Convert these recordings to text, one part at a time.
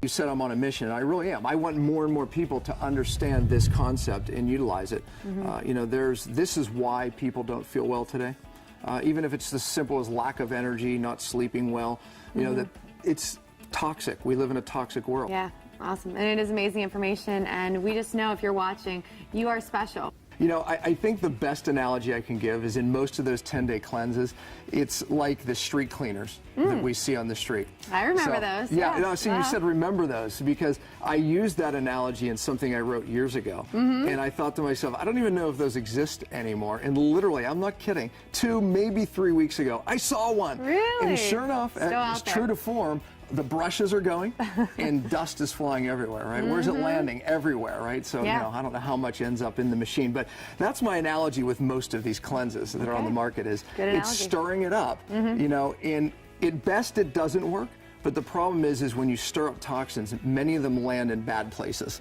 You said I'm on a mission, and I really am. I want more and more people to understand this concept and utilize it. You know, this is why people don't feel well today. Even if it's as simple as lack of energy, not sleeping well, you know, that it's toxic. We live in a toxic world. Yeah, awesome. And it is amazing information, and we just know if you're watching, you are special. You know, I think the best analogy I can give is in most of those 10-day cleanses, it's like the street cleaners that we see on the street. I remember those. Yeah, no, see, you said remember those because I used that analogy in something I wrote years ago. And I thought to myself, I don't even know if those exist anymore. And literally, I'm not kidding, 2, maybe 3 weeks ago, I saw one. Really? And sure enough, it's true to form, the brushes are going and dust is flying everywhere, right? Where's it landing? Everywhere, right? So, you know, I don't know how much ends up in the machine, but that's my analogy with most of these cleanses that are on the market is it's stirring it up, you know, and at best it doesn't work. But the problem is when you stir up toxins, many of them land in bad places,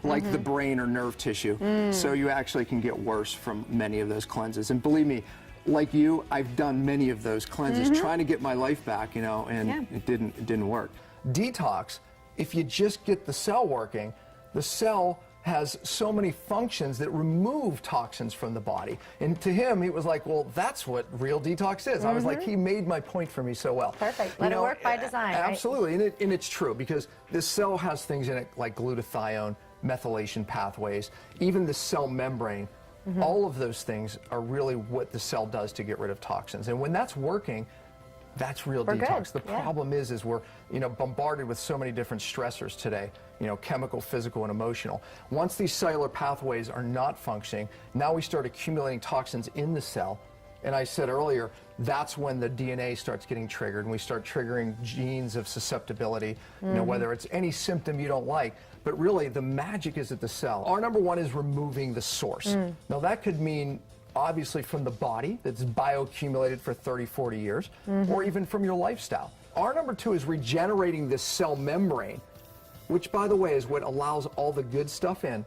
like the brain or nerve tissue. So you actually can get worse from many of those cleanses. And believe me, like you, I've done many of those cleanses trying to get my life back, you know, and it didn't work. Detox, if you just get the cell working, the cell has so many functions that remove toxins from the body. And to him, he was like, well, that's what real detox is. I was like, he made my point for me so well. Perfect. Let it work by design. Absolutely, right? and it's true because this cell has things in it like glutathione, methylation pathways, even the cell membrane. All of those things are really what the cell does to get rid of toxins. And when that's working, that's real detox. The problem is we're, you know, bombarded with so many different stressors today, you know, chemical, physical, and emotional. Once these cellular pathways are not functioning, now we start accumulating toxins in the cell. And I said earlier, that's when the DNA starts getting triggered and we start triggering genes of susceptibility, you know, whether it's any symptom you don't like. But really, the magic is at the cell. Our number one is removing the source. Now, that could mean, obviously, from the body that's bioaccumulated for 30, 40 years, or even from your lifestyle. Our number two is regenerating this cell membrane, which, by the way, is what allows all the good stuff in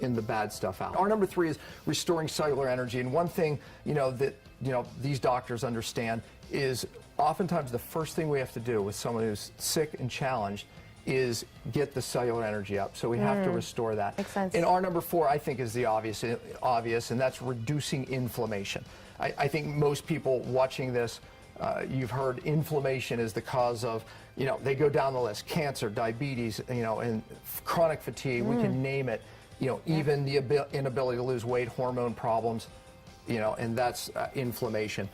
the bad stuff out. Our number three is restoring cellular energy. And one thing, you know, that, you know, these doctors understand is oftentimes the first thing we have to do with someone who's sick and challenged is get the cellular energy up. So we have to restore that. Makes sense. And our number four, I think, is the obvious, and that's reducing inflammation. I think most people watching this, you've heard inflammation is the cause of, you know, they go down the list, cancer, diabetes, you know, and chronic fatigue, we can name it, you know, even the inability to lose weight, hormone problems, you know, and that's inflammation.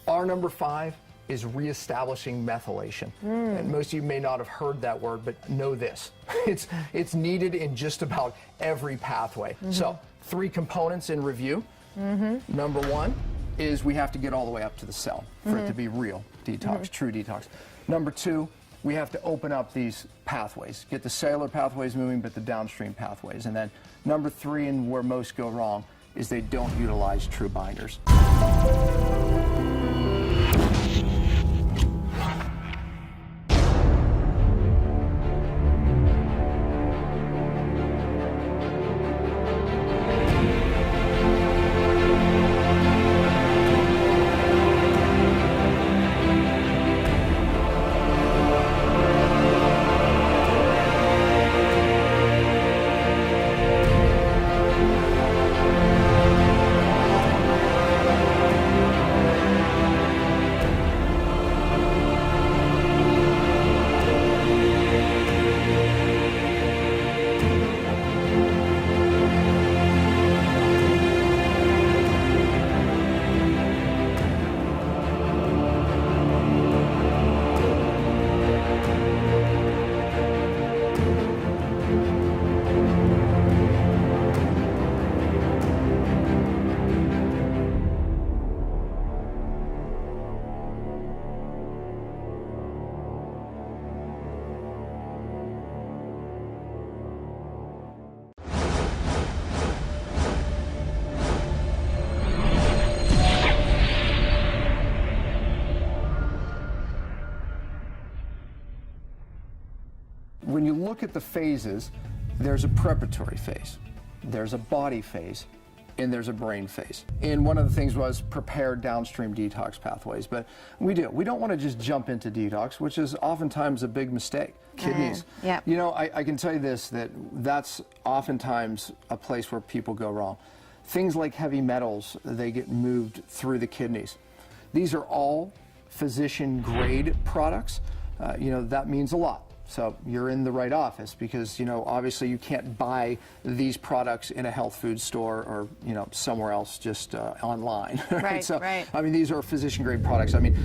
Our number five is reestablishing methylation. And most of you may not have heard that word, but know this. It's needed in just about every pathway. So 3 components in review. Number one is we have to get all the way up to the cell for it to be real detox, true detox. Number two, we have to open up these pathways, get the cellular pathways moving, but the downstream pathways. And then number three, and where most go wrong, is they don't utilize true binders. When you look at the phases, there's a preparatory phase, there's a body phase, and there's a brain phase. And one of the things was prepare downstream detox pathways. But we don't want to just jump into detox, which is oftentimes a big mistake. Kidneys. Yeah. You know, I can tell you this, that's oftentimes a place where people go wrong. Things like heavy metals, they get moved through the kidneys. These are all physician grade products. You know, that means a lot. So you're in the right office because, you know, obviously you can't buy these products in a health food store or, you know, somewhere else just online. Right, So, right. I mean, these are physician grade products. I mean,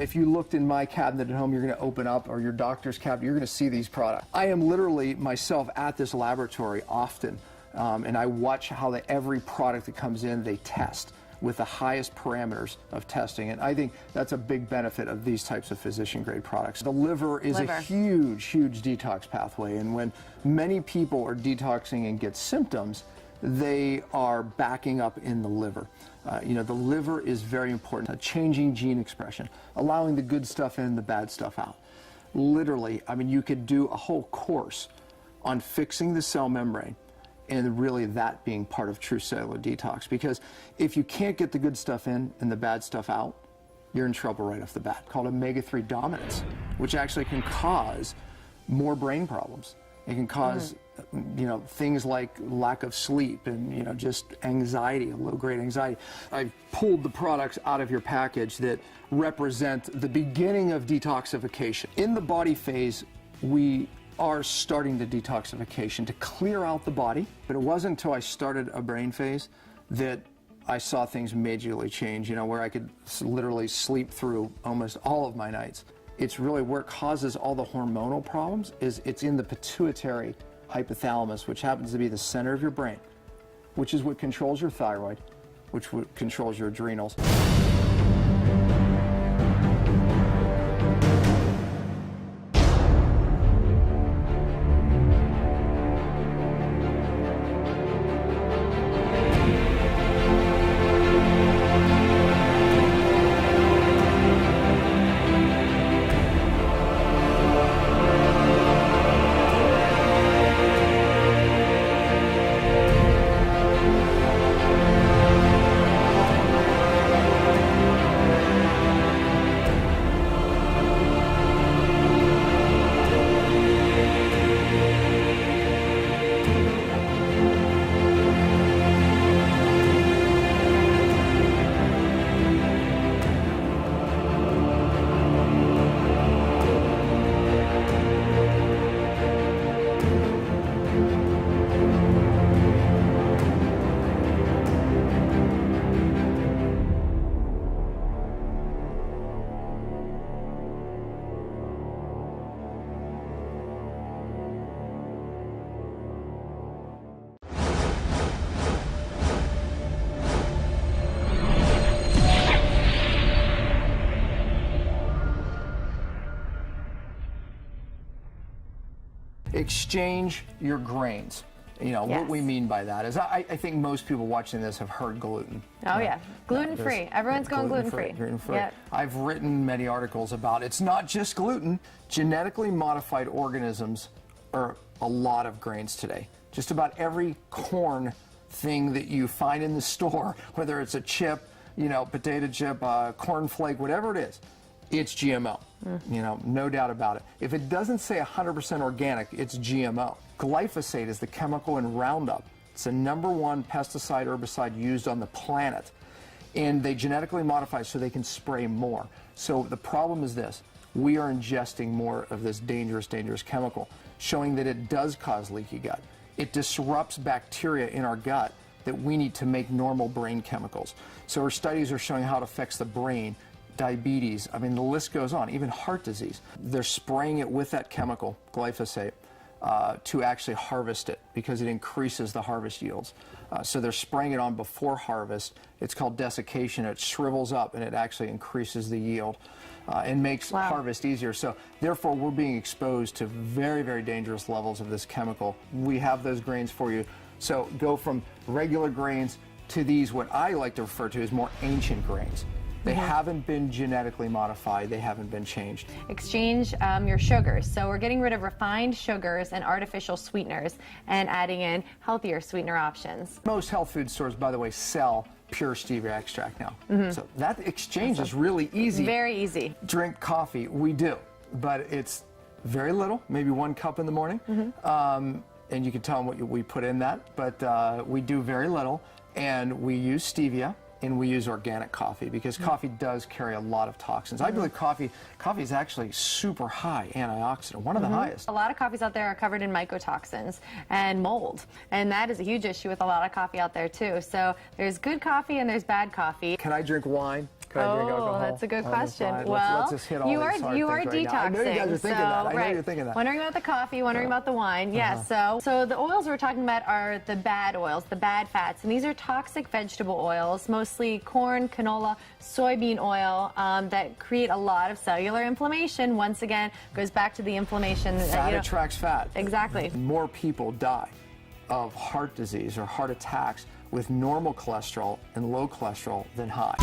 if you looked in my cabinet at home, you're going to open up, or your doctor's cabinet, you're going to see these products. I am literally myself at this laboratory often, and I watch how every product that comes in, they test with the highest parameters of testing. And I think that's a big benefit of these types of physician-grade products. The liver is a huge, huge detox pathway. And when many people are detoxing and get symptoms, they are backing up in the liver. You know, the liver is very important. Changing gene expression, allowing the good stuff in and the bad stuff out. Literally, I mean, you could do a whole course on fixing the cell membrane, and really that being part of true cellular detox. Because if you can't get the good stuff in and the bad stuff out, you're in trouble right off the bat. Called omega-3 dominance, which actually can cause more brain problems. It can cause, you know, things like lack of sleep and, you know, just anxiety, low-grade anxiety. I pulled the products out of your package that represent the beginning of detoxification. In the body phase, we are starting the detoxification to clear out the body, but it wasn't until I started a brain phase that I saw things majorly change, you know, where I could literally sleep through almost all of my nights. It's really where it causes all the hormonal problems, is it's in the pituitary hypothalamus, which happens to be the center of your brain, which is what controls your thyroid, which controls your adrenals. Exchange your grains. You know, what we mean by that is, I think most people watching this have heard gluten. Oh, yeah. Gluten-free. Everyone's going gluten-free. Gluten-free. Yep. I've written many articles about it's not just gluten. Genetically modified organisms are a lot of grains today. Just about every corn thing that you find in the store, whether it's a chip, you know, potato chip, corn flake, whatever it is, it's GMO. You know, no doubt about it. If it doesn't say 100% organic, it's GMO. Glyphosate is the chemical in Roundup. It's the #1 pesticide, herbicide used on the planet. And they genetically modify so they can spray more. So the problem is this: we are ingesting more of this dangerous, dangerous chemical, showing that it does cause leaky gut. It disrupts bacteria in our gut that we need to make normal brain chemicals. So our studies are showing how it affects the brain, diabetes, I mean, the list goes on, even heart disease. They're spraying it with that chemical, glyphosate, to actually harvest it because it increases the harvest yields. So they're spraying it on before harvest. It's called desiccation. It shrivels up and it actually increases the yield and makes harvest easier. So therefore, we're being exposed to very, very dangerous levels of this chemical. We have those grains for you. So go from regular grains to these, what I like to refer to as more ancient grains. They haven't been genetically modified. They haven't been changed. Exchange your sugars. So we're getting rid of refined sugars and artificial sweeteners and adding in healthier sweetener options. Most health food stores, by the way, sell pure stevia extract now. So that exchange is really easy. Very easy. Drink coffee, we do, but it's very little, maybe 1 cup in the morning. And you can tell them what we put in that, but we do very little, and we use stevia. And we use organic coffee because coffee does carry a lot of toxins. I believe coffee is actually super high antioxidant, one of the highest. A lot of coffees out there are covered in mycotoxins and mold, and that is a huge issue with a lot of coffee out there too. So there's good coffee and there's bad coffee. Can I drink wine? Can I drink alcohol? That's a good on the question. side? Well, let's just hit all you these are hard things right detoxing. now. I know you guys are thinking that. I know you're thinking that. Wondering about the coffee, wondering about the wine. Yes. So the oils we're talking about are the bad oils, the bad fats, and these are toxic vegetable oils, mostly corn, canola, soybean oil, that create a lot of cellular inflammation. Once again, goes back to the inflammation. Fat attracts fat. Exactly. More people die of heart disease or heart attacks with normal cholesterol and low cholesterol than high.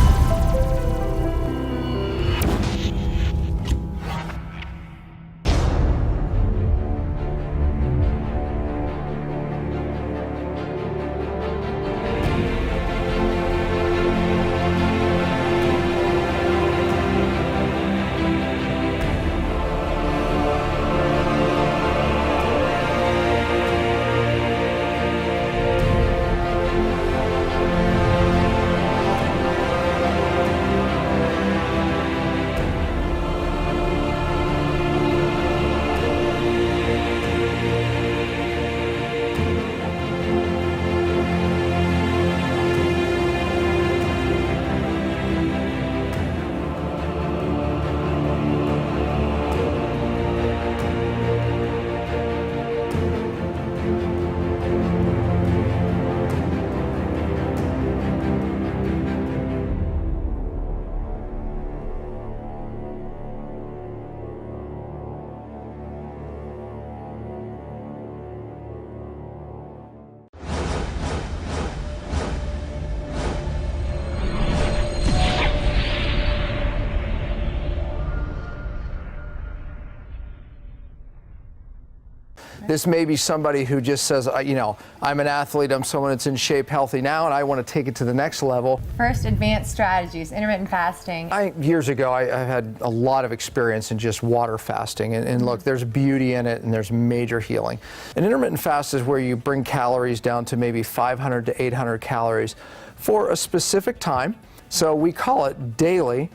This may be somebody who just says, you know, I'm an athlete, I'm someone that's in shape, healthy now, and I want to take it to the next level. First, advanced strategies, intermittent fasting. Years ago, I had a lot of experience in just water fasting, and look, there's beauty in it, and there's major healing. An intermittent fast is where you bring calories down to maybe 500 to 800 calories for a specific time. So we call it daily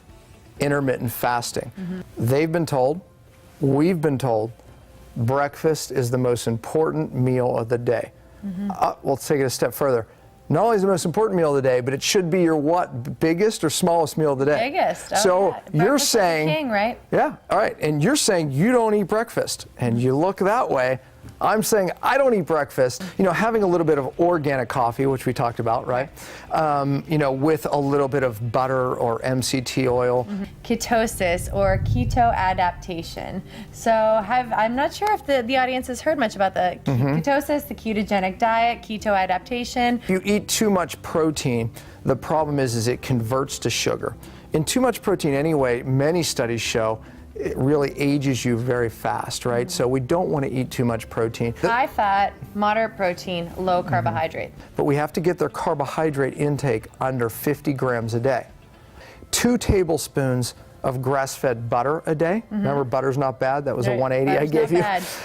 intermittent fasting. They've been told, we've been told, breakfast is the most important meal of the day. Let's take it a step further. Not only is it the most important meal of the day, but it should be your what? Biggest or smallest meal of the day? Biggest. Oh, so yeah. you're Breakfast saying, is the king, right? Yeah, all right. And you're saying you don't eat breakfast, and you look that way. I'm saying I don't eat breakfast. You know, having a little bit of organic coffee, which we talked about, right? You know, with a little bit of butter or MCT oil. Ketosis or keto adaptation. So I'm not sure if the audience has heard much about the ketosis, the ketogenic diet, keto adaptation. If you eat too much protein, the problem is it converts to sugar. And too much protein anyway, many studies show, it really ages you very fast, right? So we don't want to eat too much protein. High fat, moderate protein, low carbohydrate. But we have to get their carbohydrate intake under 50 grams a day. 2 tablespoons of grass-fed butter a day. Remember, butter's not bad. That was a 180 I gave you.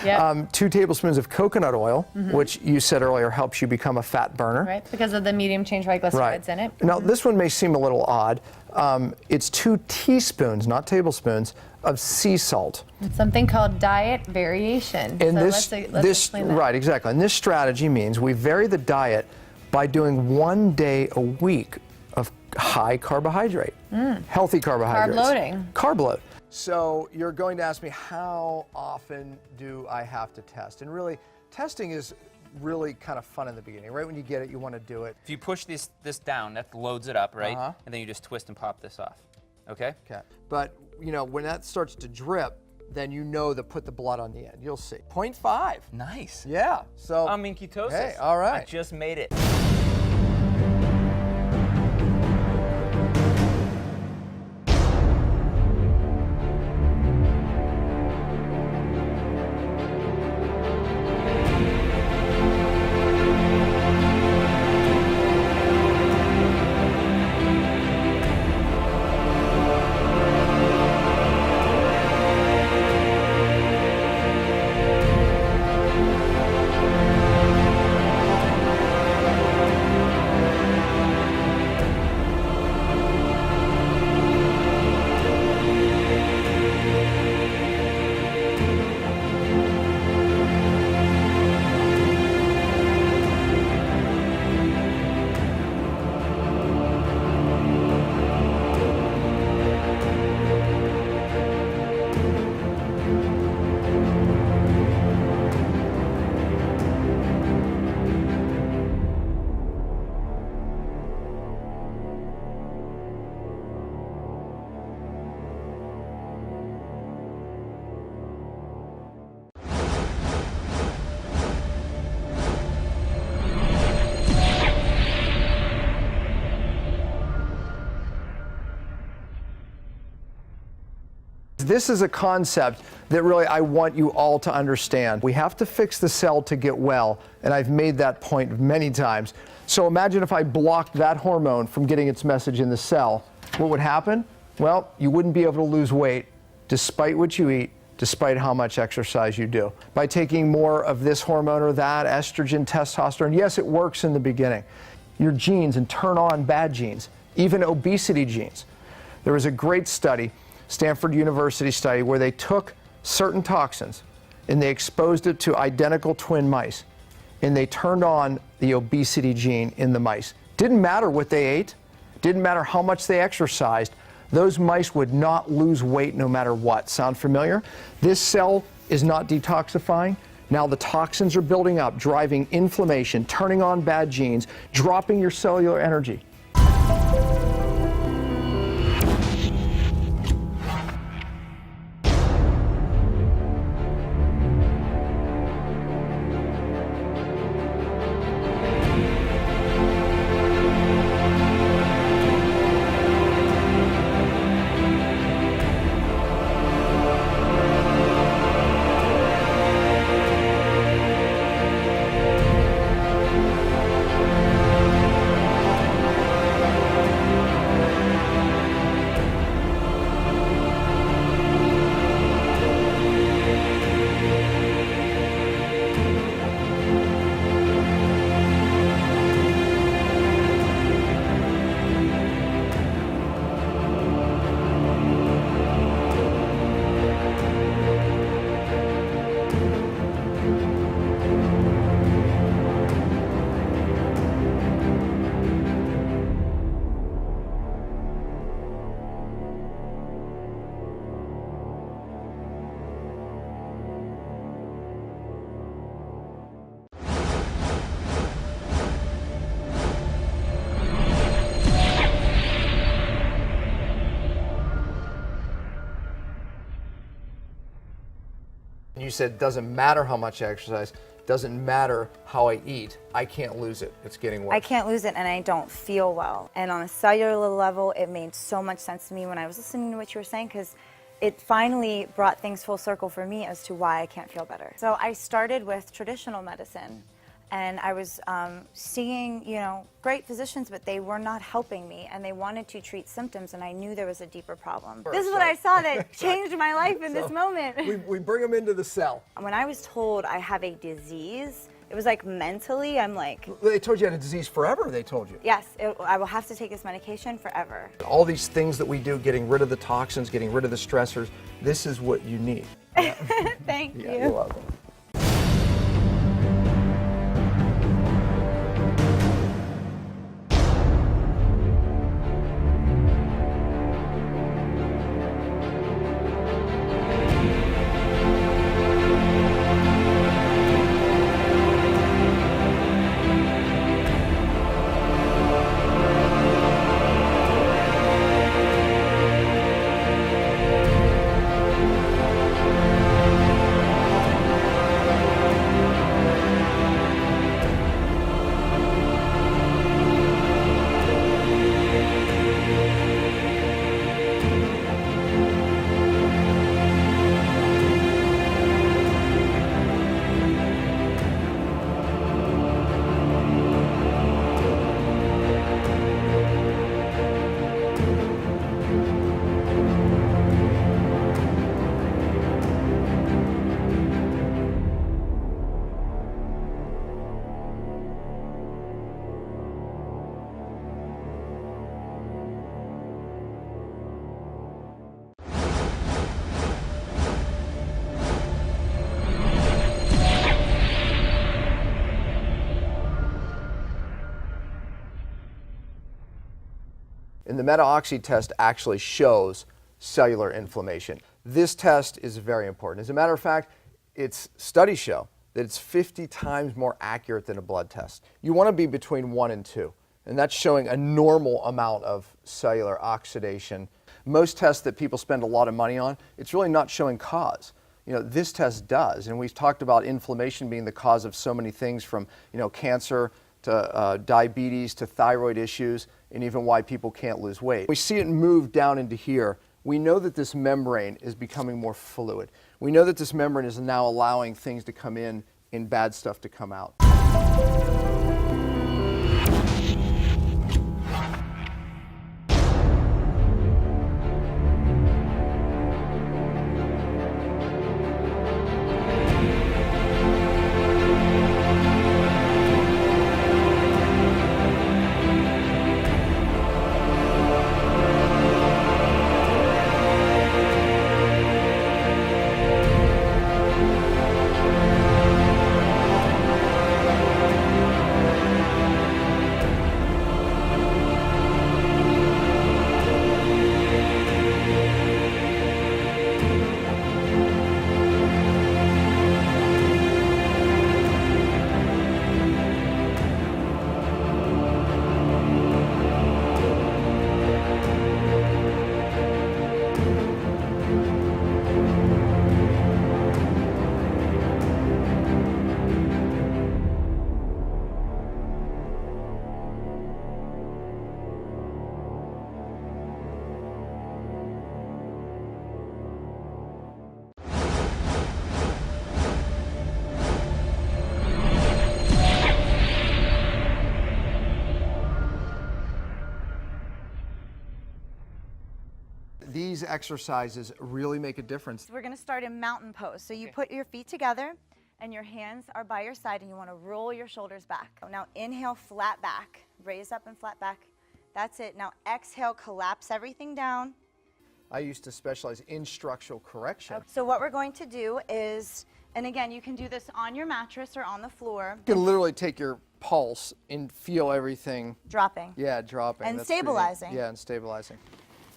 Yep. 2 tablespoons of coconut oil, which you said earlier helps you become a fat burner. Right, because of the medium chain triglycerides in it. Now, this one may seem a little odd. It's 2 teaspoons, not tablespoons, of sea salt. Something called diet variation. And so let's explain that. Right, exactly. And this strategy means we vary the diet by doing 1 day a week of high carbohydrate, healthy carbohydrates. Carb loading. Carb load. So you're going to ask me, how often do I have to test? And really, testing is really kind of fun in the beginning. Right when you get it, you want to do it. If you push this down, that loads it up, right? And then you just twist and pop this off. Okay? Okay. But, you know, when that starts to drip, then you know to put the blood on the end. You'll see. 0.5. Nice. Yeah. So I'm in ketosis. Hey, all right. I just made it. this is a concept that really I want you all to understand. We have to fix the cell to get well, and I've made that point many times. So imagine if I blocked that hormone from getting its message in the cell. What would happen? Well, you wouldn't be able to lose weight despite what you eat, despite how much exercise you do. By taking more of this hormone or that, estrogen, testosterone, yes, it works in the beginning. Your genes and turn on bad genes, even obesity genes. There was a great study, Stanford University study, where they took certain toxins and they exposed it to identical twin mice, and they turned on the obesity gene in the mice. Didn't matter what they ate, didn't matter how much they exercised, those mice would not lose weight no matter what. Sound familiar? This cell is not detoxifying. Now the toxins are building up, driving inflammation, turning on bad genes, dropping your cellular energy. You said it doesn't matter how much I exercise, doesn't matter how I eat, I can't lose it. It's getting worse. I can't lose it, and I don't feel well. And on a cellular level, it made so much sense to me when I was listening to what you were saying, because it finally brought things full circle for me as to why I can't feel better. So I started with traditional medicine, and I was seeing, great physicians, but they were not helping me, and they wanted to treat symptoms, and I knew there was a deeper problem. This is what I saw that changed my life in this moment. We bring them into the cell. When I was told I have a disease, it was like mentally, I'm like... They told you you had a disease forever, they told you. Yes, I will have to take this medication forever. All these things that we do, getting rid of the toxins, getting rid of the stressors, this is what you need. Yeah. Thank you. You're welcome. And the MetaOxy test actually shows cellular inflammation. This test is very important. As a matter of fact, its studies show that it's 50 times more accurate than a blood test. You want to be between 1 and 2, and that's showing a normal amount of cellular oxidation. Most tests that people spend a lot of money on, it's really not showing cause. This test does, and we've talked about inflammation being the cause of so many things, from cancer to diabetes to thyroid issues, and even why people can't lose weight. We see it move down into here we know that this membrane is becoming more fluid. We know that this membrane is now allowing things to come in and bad stuff to come out. These exercises really make a difference. We're going to start in mountain pose. So you put your feet together and your hands are by your side and you want to roll your shoulders back. Now inhale, flat back, raise up and flat back. That's it. Now exhale, collapse everything down. I used to specialize in structural correction. So what we're going to do is, and again, you can do this on your mattress or on the floor. You can literally take your pulse and feel everything. Dropping. Yeah, dropping. And That's pretty- stabilizing. Yeah, and stabilizing.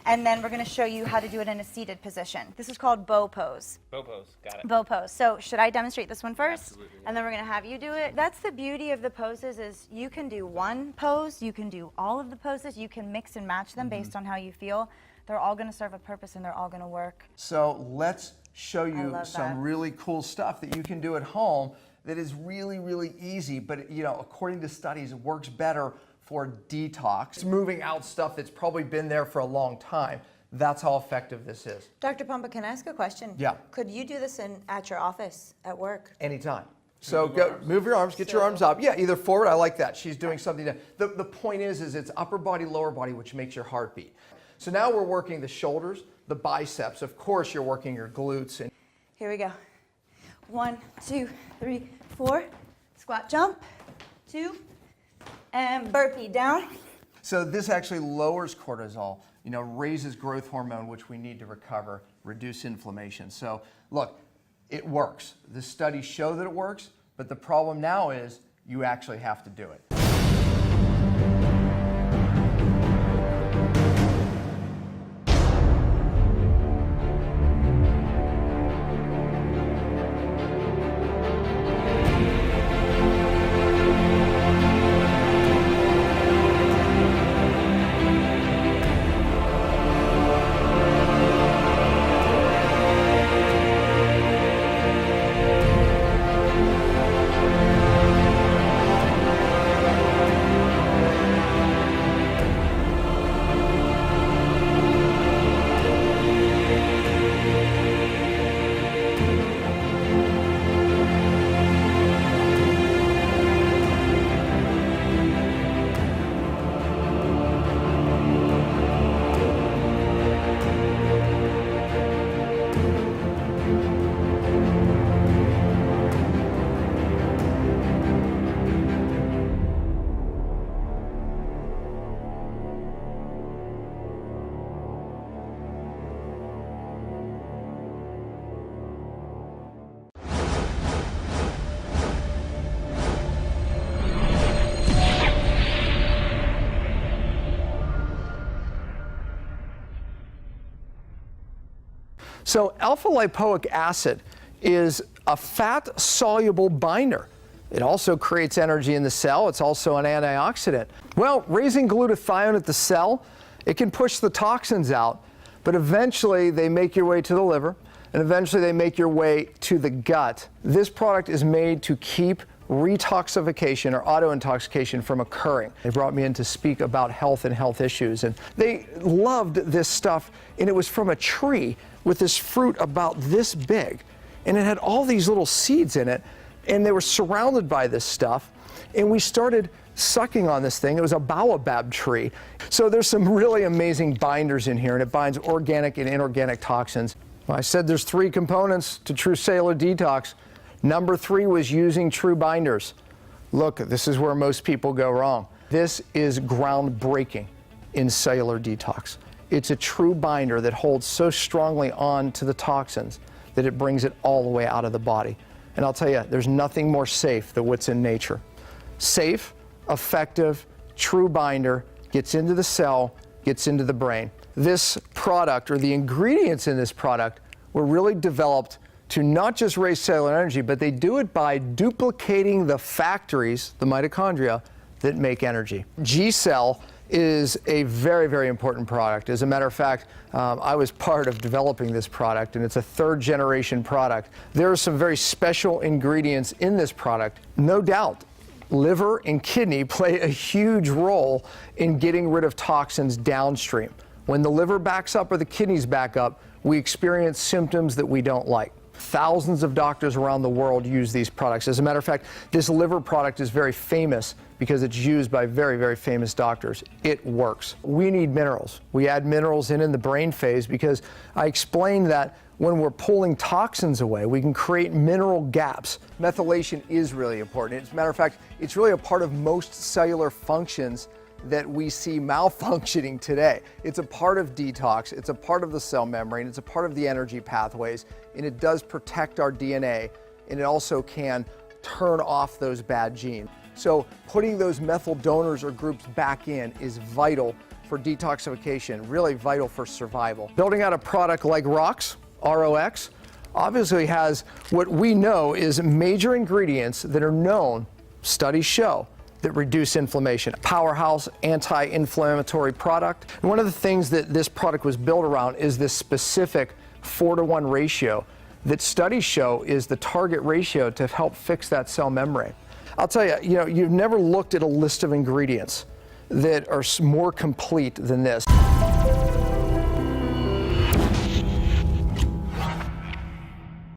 And then we're going to show you how to do it in a seated position. This is called bow pose. Bow pose, got it. Bow pose. So should I demonstrate this one first? Absolutely, yeah. And then we're going to have you do it. That's the beauty of the poses is you can do one pose, you can do all of the poses, you can mix and match them based on how you feel. They're all going to serve a purpose and they're all going to work. So let's show you love some that. really cool stuff that you can do at home that is really, really easy, but you know, according to studies, it works better for detox. It's moving out stuff that's probably been there for a long time. That's how effective this is. Dr. Pompa, can I ask a question? Yeah. Could you do this at your office, at work? Anytime. So go, move your arms, get your arms up. Yeah, either forward, I like that. She's doing something. The point is it's upper body, lower body, which makes your heart beat. So now we're working the shoulders, the biceps. Of course, you're working your glutes. And Here we go. 1, 2, 3, 4. Squat jump. 2. And burpee down. so this actually lowers cortisol, you know, raises growth hormone, which we need to recover, reduce inflammation. So look, it works. The studies show that it works, but the problem now is you actually have to do it. So alpha-lipoic acid is a fat-soluble binder. It also creates energy in the cell. It's also an antioxidant. Well, raising glutathione at the cell, it can push the toxins out, but eventually they make your way to the liver, and eventually they make your way to the gut. This product is made to keep retoxification or auto-intoxication from occurring. They brought me in to speak about health and health issues, and they loved this stuff, and it was from a tree with this fruit about this big, and it had all these little seeds in it, and they were surrounded by this stuff, and we started sucking on this thing. It was a baobab tree. So there's some really amazing binders in here, and it binds organic and inorganic toxins. Well, I said there's 3 components to True Cellular Detox. Number 3 was using true binders. Look, this is where most people go wrong. This is groundbreaking in cellular detox. It's a true binder that holds so strongly on to the toxins that it brings it all the way out of the body. And I'll tell you, there's nothing more safe than what's in nature. Safe, effective, true binder, gets into the cell, gets into the brain. This product, or the ingredients in this product, were really developed to not just raise cellular energy, but they do it by duplicating the factories, the mitochondria, that make energy. G-Cell is a very, very important product. As a matter of fact, I was part of developing this product, and it's a 3rd generation product. There are some very special ingredients in this product. No doubt, liver and kidney play a huge role in getting rid of toxins downstream. When the liver backs up or the kidneys back up, we experience symptoms that we don't like. Thousands of doctors around the world use these products. As a matter of fact, this liver product is very famous because it's used by very, very famous doctors. It works. We need minerals. We add minerals in the brain phase because I explained that when we're pulling toxins away, we can create mineral gaps. Methylation is really important. As a matter of fact, it's really a part of most cellular functions that we see malfunctioning today. It's a part of detox, it's a part of the cell membrane, it's a part of the energy pathways, and it does protect our DNA, and it also can turn off those bad genes. So putting those methyl donors or groups back in is vital for detoxification, really vital for survival. Building out a product like ROX, ROX, obviously has what we know is major ingredients that are known, studies show, that reduce inflammation. Powerhouse anti-inflammatory product. And one of the things that this product was built around is this specific 4-to-1 ratio that studies show is the target ratio to help fix that cell membrane. I'll tell you, you've never looked at a list of ingredients that are more complete than this.